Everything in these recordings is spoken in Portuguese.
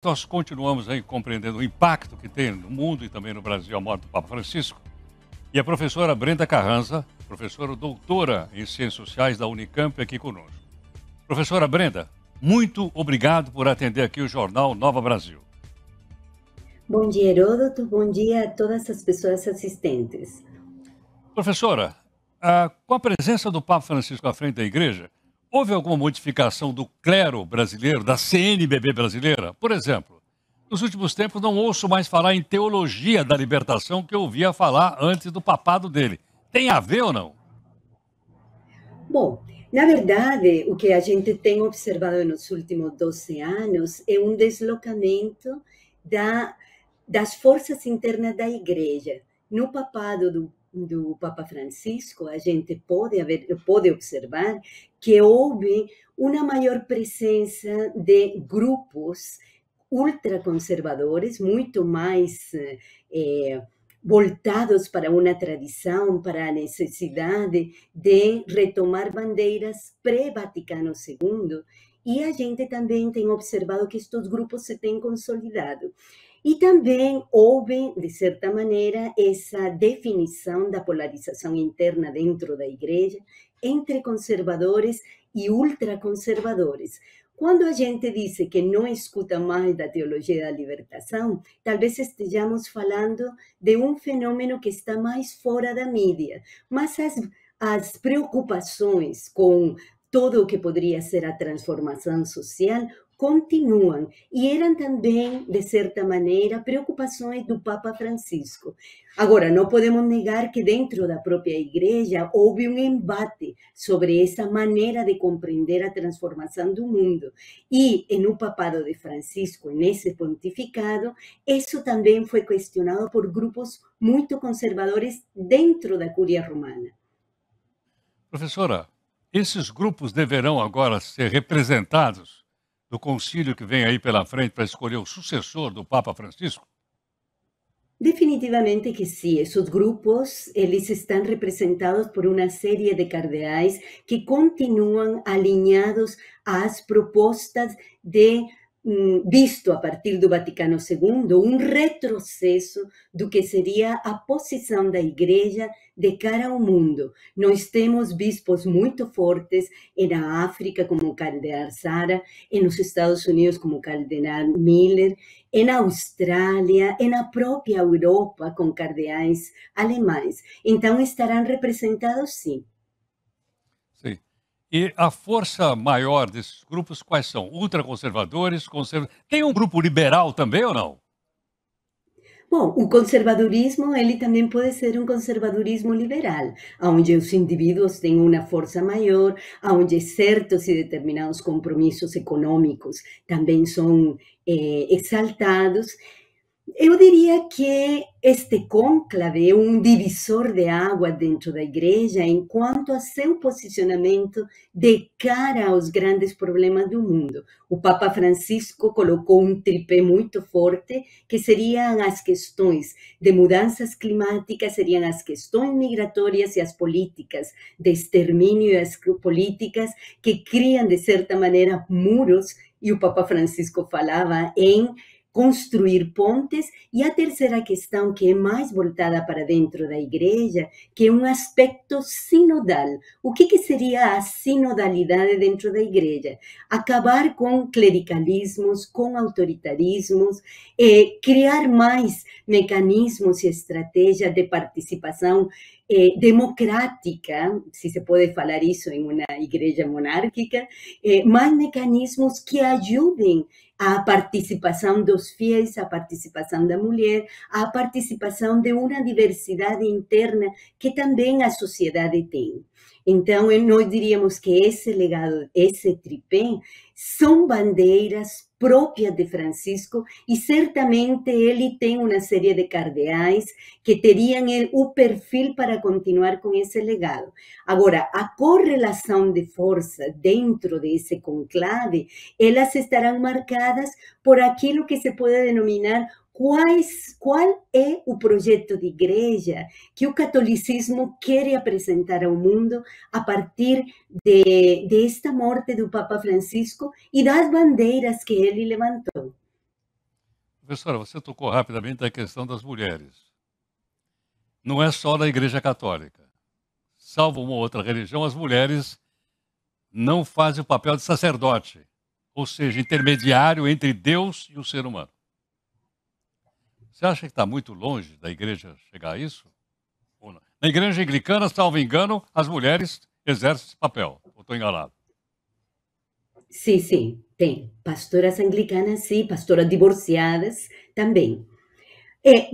Nós continuamos aí compreendendo o impacto que tem no mundo e também no Brasil a morte do Papa Francisco. E a professora Brenda Carranza, professora doutora em Ciências Sociais da Unicamp, aqui conosco. Professora Brenda, muito obrigado por atender aqui o Jornal Nova Brasil. Bom dia, Heródoto. Bom dia a todas as pessoas assistentes. Professora, com a presença do Papa Francisco à frente da igreja, houve alguma modificação do clero brasileiro, da CNBB brasileira? Por exemplo, nos últimos tempos não ouço mais falar em teologia da libertação que eu ouvia falar antes do papado dele. Tem a ver ou não? Bom, na verdade, o que a gente tem observado nos últimos 12 anos é um deslocamento das forças internas da igreja. No papado do Papa Francisco, a gente pode observar que houve uma maior presença de grupos ultraconservadores, muito mais voltados para uma tradição, para a necessidade de retomar bandeiras pré-Vaticano II, e a gente também tem observado que estes grupos se têm consolidado. E também houve, de certa maneira, essa definição da polarização interna dentro da igreja entre conservadores e ultraconservadores. Quando a gente diz que não escuta mais da teologia da libertação, talvez estejamos falando de um fenômeno que está mais fora da mídia, mas as preocupações com todo o que poderia ser a transformação social continuam, e eram também, de certa maneira, preocupações do Papa Francisco. Agora, não podemos negar que dentro da própria igreja houve um embate sobre essa maneira de compreender a transformação do mundo. E no papado de Francisco, nesse pontificado, isso também foi questionado por grupos muito conservadores dentro da Cúria Romana. Professora, esses grupos deverão agora ser representados do concílio que vem aí pela frente para escolher o sucessor do Papa Francisco? Definitivamente que sim. Esses grupos, eles estão representados por uma série de cardeais que continuam alinhados às propostas de visto a partir do Vaticano II, um retrocesso do que seria a posição da igreja de cara ao mundo. Nós temos bispos muito fortes na África, como o cardeal Sara, nos Estados Unidos, como o cardeal Miller, na Austrália, na própria Europa, com cardeais alemães. Então, estarão representados, sim. Sim. E a força maior desses grupos quais são? Ultraconservadores, conservadores. Tem um grupo liberal também ou não? Bom, o conservadorismo, ele também pode ser um conservadorismo liberal, onde os indivíduos têm uma força maior, onde certos e determinados compromissos econômicos também são exaltados. Eu diria que este conclave é um divisor de água dentro da igreja enquanto a seu posicionamento de cara aos grandes problemas do mundo. O Papa Francisco colocou um tripé muito forte, que seriam as questões de mudanças climáticas, seriam as questões migratórias e as políticas de extermínio e as políticas que criam, de certa maneira, muros, e o Papa Francisco falava em construir pontes, e a terceira questão, que é mais voltada para dentro da igreja, que é um aspecto sinodal. O que seria a sinodalidade dentro da igreja? Acabar com clericalismos, com autoritarismos, criar mais mecanismos e estratégias de participação democrática, se se pode falar isso em uma igreja monárquica, mais mecanismos que ajudem a participação dos fiéis, a participação da mulher, a participação de uma diversidade interna que também a sociedade tem. Então, nós diríamos que esse legado, esse tripé, são bandeiras próprias de Francisco, e certamente ele tem uma série de cardeais que teriam o perfil para continuar com esse legado. Agora, a correlação de força dentro desse conclave, elas estarão marcadas por aquilo que se pode denominar qual é o projeto de igreja que o catolicismo quer apresentar ao mundo a partir desta morte do Papa Francisco e das bandeiras que ele levantou. Professora, você tocou rapidamente na questão das mulheres. Não é só na Igreja Católica. Salvo uma outra religião, as mulheres não fazem o papel de sacerdote, ou seja, intermediário entre Deus e o ser humano. Você acha que está muito longe da igreja chegar a isso? Ou não? Na igreja anglicana, salvo engano, as mulheres exercem esse papel. Ou estou enganado? Sim, sim, tem. Pastoras anglicanas, sim, pastoras divorciadas também.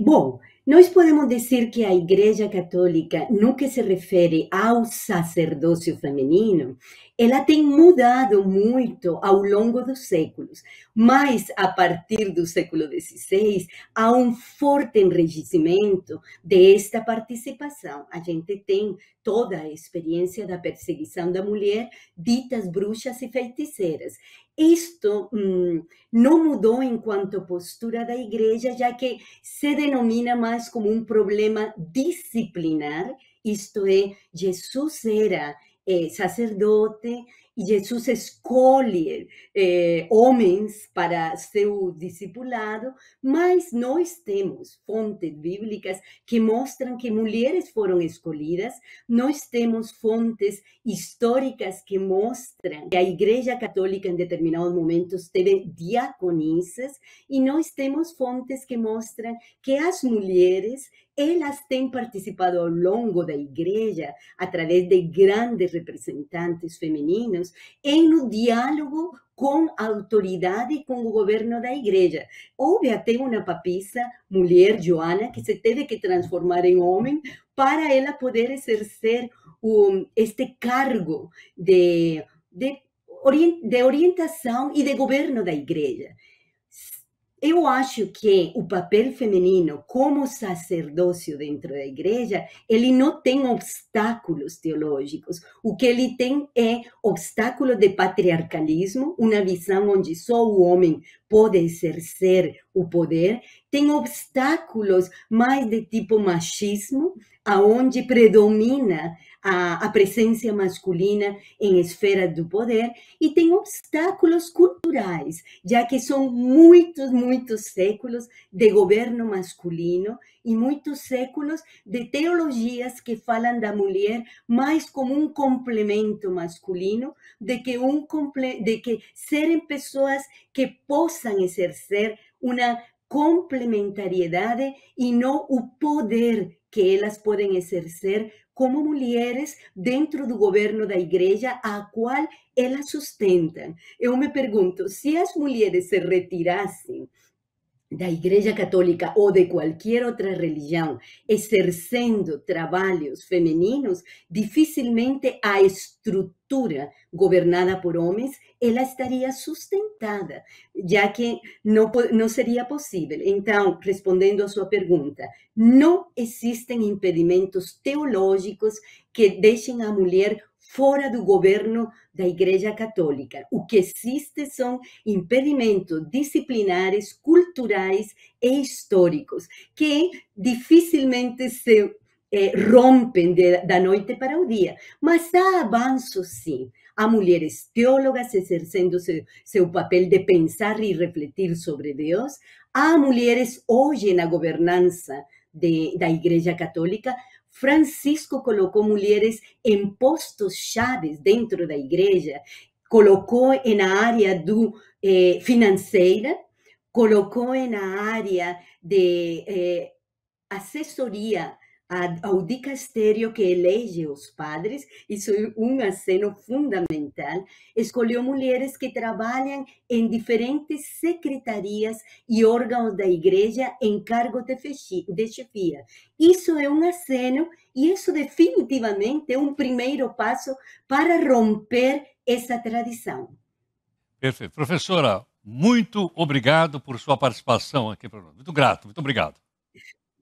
Bom, nós podemos dizer que a Igreja Católica, no que se refere ao sacerdócio feminino, ela tem mudado muito ao longo dos séculos, mas a partir do século XVI há um forte enrijecimento desta participação. A gente tem toda a experiência da perseguição da mulher, ditas bruxas e feiticeiras. Isto não mudou enquanto postura da igreja, já que se denomina mais como um problema disciplinar, isto é, Jesus era sacerdote e Jesus escolhe homens para seu discipulado, mas nós temos fontes bíblicas que mostram que mulheres foram escolhidas, nós temos fontes históricas que mostram que a Igreja Católica, em determinados momentos, teve diaconisas, e nós temos fontes que mostram que as mulheres elas têm participado ao longo da igreja, através de grandes representantes femininos, em no diálogo com a autoridade e com o governo da igreja. Houve até uma papisa, mulher, Joana, que se teve que transformar em homem para ela poder exercer este cargo de orientação e de governo da igreja. Eu acho que o papel feminino como sacerdócio dentro da igreja, ele não tem obstáculos teológicos. O que ele tem é obstáculo de patriarcalismo, uma visão onde só o homem pode exercer o poder. Tem obstáculos mais de tipo machismo, aonde predomina a presença masculina em esfera do poder, e tem obstáculos culturais, já que são muitos séculos de governo masculino e muitos séculos de teologias que falam da mulher mais como um complemento masculino, de que serem pessoas que possam exercer uma complementariedade e não o poder que elas podem exercer como mulheres dentro do governo da igreja a qual elas sustentam. Eu me pergunto, se as mulheres se retirassem da Igreja Católica ou de qualquer outra religião, exercendo trabalhos femininos, dificilmente a estrutura governada por homens ela estaria sustentada, já que não seria possível. Então, respondendo à sua pergunta, não existem impedimentos teológicos que deixem a mulher fora do governo da Igreja Católica. O que existe são impedimentos disciplinares, culturais e históricos, que dificilmente se rompem da noite para o dia. Mas há avanços, sim. Há mulheres teólogas exercendo seu papel de pensar e refletir sobre Deus. Há mulheres hoje na governança da Igreja Católica. Francisco colocou mulheres em postos chaves dentro da igreja, colocou na área financeira, colocou na área de assessoria ao dicastério que elege os padres, isso é um aceno fundamental. Escolheu mulheres que trabalham em diferentes secretarias e órgãos da igreja em cargo de chefia. Isso é um aceno e isso definitivamente é um primeiro passo para romper essa tradição. Perfeito. Professora, muito obrigado por sua participação aqui. Muito grato, muito obrigado.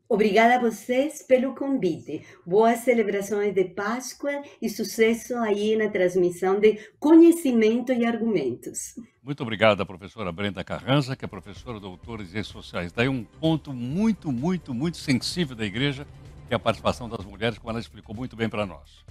Obrigada a vocês pelo convite. Boas celebrações de Páscoa e sucesso aí na transmissão de conhecimento e argumentos. Muito obrigado à professora Brenda Carranza, que é professora doutora em Ciências Sociais. Daí um ponto muito sensível da igreja, que é a participação das mulheres, como ela explicou muito bem para nós.